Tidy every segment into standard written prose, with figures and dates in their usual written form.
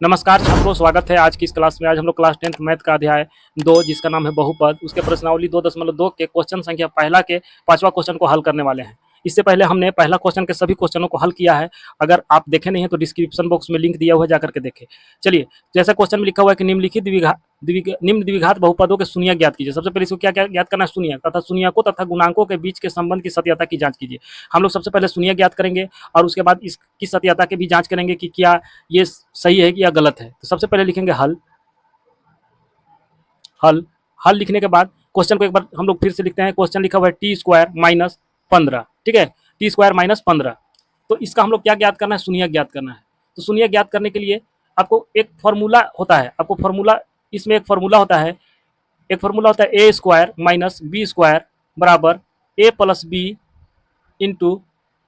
नमस्कार छात्रों, स्वागत है आज की इस क्लास में। आज हम लोग क्लास 10th मैथ का अध्याय 2 जिसका नाम है बहुपद, उसके प्रश्नावली 2.2 के क्वेश्चन संख्या पहला के 5वां क्वेश्चन को हल करने वाले हैं। इससे पहले हमने पहला क्वेश्चन के सभी क्वेश्चनों को हल किया है। अगर आप देखे नहीं है तो डिस्क्रिप्शन बॉक्स में लिंक दिया हुआ है, जाकर के देखें। चलिए, जैसा क्वेश्चन में लिखा हुआ है कि निम्नलिखित निम्न द्विघात बहुपदों के शून्यक ज्ञात कीजिए। सबसे पहले इसको क्या क्या ज्ञात करना है? शून्यक तथा शून्यकों तथा गुणांकों के बीच के संबंध की सत्यता की जांच कीजिए। हम लोग सबसे पहले शून्यक ज्ञात करेंगे और उसके बाद इसकी सत्यता की भी जांच करेंगे कि क्या ये सही है कि या गलत है। तो सबसे पहले लिखेंगे हल। हल हल लिखने के बाद क्वेश्चन को एक बार हम लोग फिर से लिखते हैं। क्वेश्चन लिखा हुआ है टी स्क्वायर माइनस 15, ठीक है, टी स्क्वायर माइनस 15। तो इसका हम लोग क्या ज्ञात करना है? शून्यक ज्ञात करना है। तो शून्यक ज्ञात करने के लिए आपको एक फॉर्मूला होता है, आपको फॉर्मूला इसमें एक फॉर्मूला होता है, एक फॉर्मूला होता है ए स्क्वायर माइनस बी स्क्वायर बराबर ए प्लस बी इंटू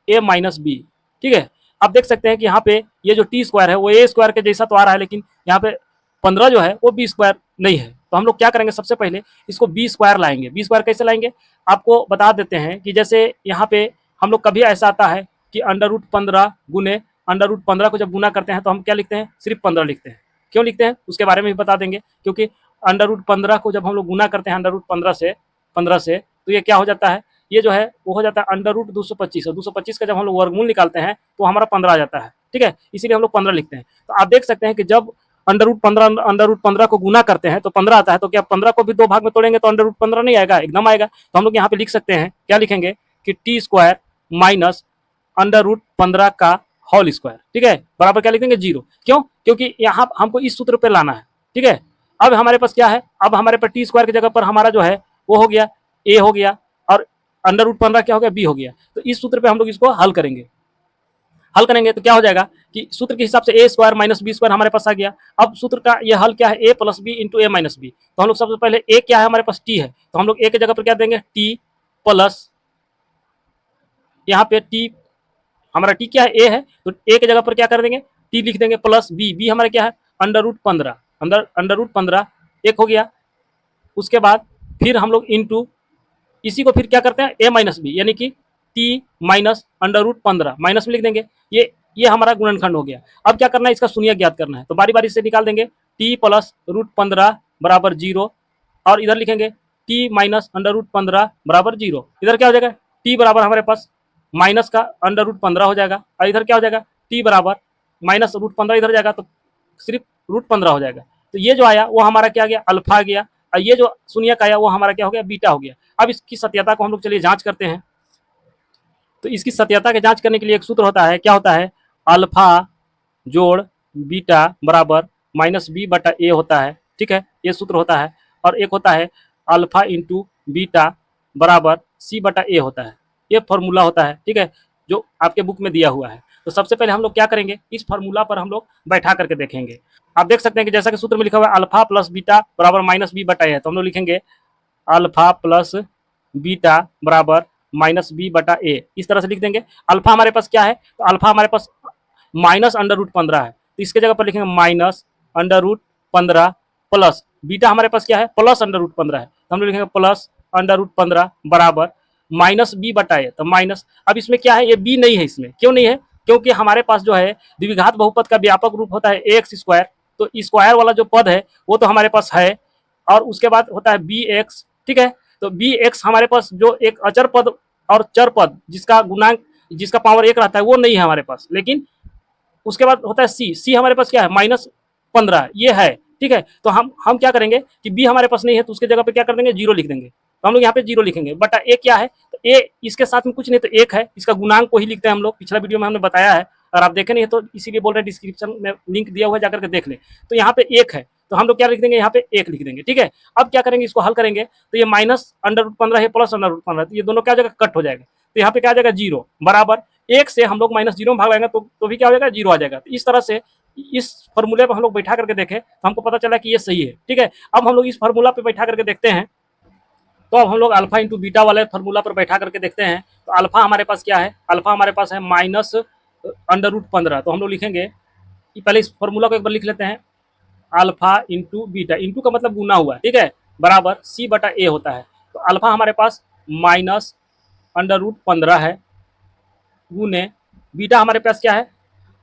ए माइनस बी, ठीक है। आप देख सकते हैं कि यहाँ पे ये जो टी स्क्वायर है वो ए स्क्वायर के जैसा तो आ रहा है, लेकिन यहाँ पे 15 जो है वो बी स्क्वायर नहीं है। तो हम लोग क्या करेंगे? सबसे पहले इसको बी स्क्वायर लाएंगे। बी स्क्वायर कैसे लाएंगे आपको बता देते हैं कि जैसे यहाँ पे हम लोग कभी ऐसा आता है कि अंडर रूट 15 गुने अंडर रूट 15 को जब गुना करते हैं तो हम क्या लिखते हैं? सिर्फ 15 लिखते हैं। क्यों लिखते हैं उसके बारे में भी बता देंगे। क्योंकि अंडर रूट 15 को जब हम लोग गुना करते हैं अंडर रूट 15 से तो ये क्या हो जाता है? ये जो है वो हो जाता है अंडर रूट 225, और 225 का जब हम लोग वर्गमूल निकालते हैं तो हमारा 15 आ जाता है, ठीक है। इसीलिए हम लोग 15 लिखते हैं। तो आप देख सकते हैं कि जब अंडर रूट 15 को गुना करते हैं तो 15 आता है। तो क्या 15 को भी दो भाग में तोड़ेंगे तो अंडर रूट 15 नहीं आएगा? एकदम आएगा। तो हम लोग यहाँ पे लिख सकते हैं, क्या लिखेंगे कि T square minus under root 15 का होल स्क्वायर, ठीक है, बराबर क्या लिख देंगे? 0। क्यों? क्योंकि यहाँ हमको इस सूत्र पे लाना है, ठीक है। अब हमारे पास क्या है? अब हमारे पास टी स्क्वायर की जगह पर हमारा जो है वो हो गया ए हो गया, और अंडर रूट 15 क्या हो गया? बी हो गया। तो इस सूत्र पे हम लोग इसको हल करेंगे। हल करेंगे तो क्या हो जाएगा कि सूत्र के हिसाब से ए स्क्वायर माइनस बी स्क्वायर हमारे पास आ गया। अब सूत्र का ये हल क्या है? ए प्लस बी इंटू ए माइनस बी। तो हम लोग सबसे पहले ए क्या है? हमारे पास टी है, तो हम लोग ए की जगह पर क्या देंगे? टी प्लस, यहाँ पे टी, हमारा टी क्या है? ए है, तो ए की जगह पर क्या कर देंगे? टी लिख देंगे प्लस बी। बी हमारा क्या है? Under root 15। अंडर रूट 15 एक हो गया। उसके बाद फिर हम लोग इंटू, इसी को फिर क्या करते हैं? ए माइनस बी, यानी कि T minus under root 15 minus में लिख देंगे। ये हमारा गुणनखंड हो गया। अब क्या करना है? इसका शून्य ज्ञात करना है। तो बारी बारी से निकाल देंगे। टी प्लस रूट 15 बराबर 0, और इधर लिखेंगे टी माइनस अंडर रूट 15 बराबर 0। इधर क्या हो जाएगा? टी बराबर हमारे पास माइनस का अंडर रूट 15 हो जाएगा, और इधर क्या हो जाएगा? टी बराबर माइनस रूट 15 इधर जाएगा तो सिर्फ रूट 15 हो जाएगा। तो ये जो आया वो हमारा क्या आ गया? अल्फा आ गया, और ये जो शून्यक आया वो हमारा क्या हो गया? बीटा हो गया। अब इसकी सत्यता को हम लोग चलिए जांच करते हैं। तो इसकी सत्यता की जांच करने के लिए एक सूत्र होता है, क्या होता है? अल्फा जोड़ बीटा बराबर माइनस बी बटा ए होता है, ठीक है, ये सूत्र होता है। और एक होता है अल्फा इंटू बीटा बराबर सी बटा ए होता है, ये फॉर्मूला होता है, ठीक है, जो आपके बुक में दिया हुआ है। तो सबसे पहले हम लोग क्या करेंगे? इस फार्मूला पर हम लोग बैठा करके देखेंगे। आप देख सकते हैं कि जैसा कि सूत्र में लिखा हुआ है अल्फा प्लस बीटा बराबर माइनस बी बटा ए है, तो हम लोग लिखेंगे अल्फा प्लस बीटा बराबर माइनस बी बटा ए, इस तरह से लिख देंगे। अल्फा हमारे पास क्या है? तो अल्फा हमारे पास माइनस अंडर रूट 15 है, तो इसके जगह पर लिखेंगे minus under root 15 plus beta हमारे पास क्या है? प्लस अंडर रूट 15 है, तो हम लोग लिखेंगे प्लस अंडर रूट 15 बराबर माइनस बी बटा ए। तो माइनस, अब इसमें क्या है? ये बी नहीं है इसमें। क्यों नहीं है? क्योंकि हमारे पास जो है द्विघात बहुपद का व्यापक रूप होता है ए एक्स स्क्वायर, तो स्क्वायर वाला जो पद है वो तो हमारे पास है, और उसके बाद होता है बी एक्स, ठीक है। तो बी एक्स हमारे पास जो एक अचर पद और चर पद जिसका गुणांक, जिसका पावर 1 रहता है वो नहीं है हमारे पास। लेकिन उसके बाद होता है सी। सी हमारे पास क्या है? -15, ये है, ठीक है। तो हम क्या करेंगे कि बी हमारे पास नहीं है, तो उसके जगह पे क्या कर देंगे? 0 लिख देंगे। तो हम लोग यहाँ पे 0 लिखेंगे। बटा ए क्या है? तो ए इसके साथ में कुछ नहीं, तो 1 है, इसका गुणांक को ही लिखते हैं हम लोग। पिछला वीडियो में हमने बताया है, और आप देखे नहीं है तो इसीलिए बोल रहे हैं, डिस्क्रिप्शन में लिंक दिया हुआ है, जाकर के देख ले। तो यहाँ पे 1 है, तो हम लोग क्या लिख देंगे? यहाँ पे 1 लिख देंगे, ठीक है। अब क्या करेंगे? इसको हल करेंगे तो ये माइनस अंडर रूट 15 है, प्लस अंडर रूट 15, तो ये दोनों क्या हो जाएगा? कट हो जाएगा। तो यहाँ पे क्या आ जाएगा? 0 बराबर 1 से हम लोग -0 में भाग लगाएंगे तो भी क्या हो जाएगा? 0 आ जाएगा। तो इस तरह से इस फॉर्मूले पर हम लोग बैठा करके देखें तो हमको पता चला कि ये सही है, ठीक है। अब हम लोग इस फॉर्मूला पे बैठा करके देखते हैं। तो अब हम लोग अल्फा इंटू बीटा वाले फॉर्मूला पर बैठा करके देखते हैं। तो अल्फा हमारे पास क्या है? अल्फा हमारे पास है माइनस अंडर रूट 15। तो हम लोग लिखेंगे, पहले इस फॉर्मूला को एक बार लिख लेते हैं। अल्फा इंटू बीटा, इंटू का मतलब गुना हुआ है, ठीक है, बराबर सी बटा ए होता है। तो अल्फा हमारे पास माइनस अंडर रूट 15 है, गुने बीटा हमारे पास क्या है?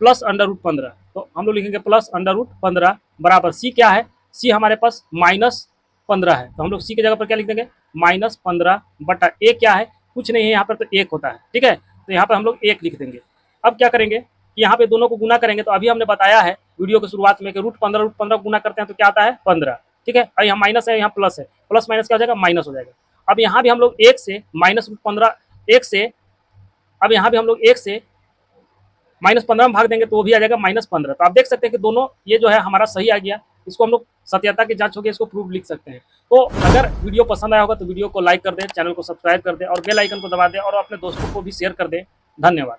प्लस अंडर रूट 15, तो हम लोग लिखेंगे प्लस अंडर रूट 15 बराबर सी क्या है, सी हमारे पास माइनस 15 है, तो हम लोग सी की जगह पर क्या लिख देंगे माइनस 15 बटा ए क्या है, कुछ नहीं है यहाँ पर तो एक होता है, ठीक है, तो यहाँ पर हम लोग एक लिख देंगे। अब क्या करेंगे कि यहाँ पे दोनों को गुना करेंगे, तो अभी हमने बताया है वीडियो की शुरुआत में कि रूट 15 गुना करते हैं तो क्या आता है 15, ठीक है, और यहाँ माइनस है यहाँ प्लस है, प्लस माइनस क्या हो जाएगा माइनस हो जाएगा। अब यहाँ भी हम लोग एक से माइनस रूट 15 एक से, अब यहाँ भी हम लोग एक से माइनस 15 में भाग देंगे तो वो भी आ जाएगा माइनस 15। तो आप देख सकते हैं कि दोनों ये जो है हमारा सही आ गया, इसको हम लोग सत्यता की जांच होगी, इसको प्रूफ लिख सकते हैं। तो अगर वीडियो पसंद आया होगा तो वीडियो को लाइक कर दें, चैनल को सब्सक्राइब कर दें और बेल आइकन को दबा दें और अपने दोस्तों को भी शेयर कर दें। धन्यवाद।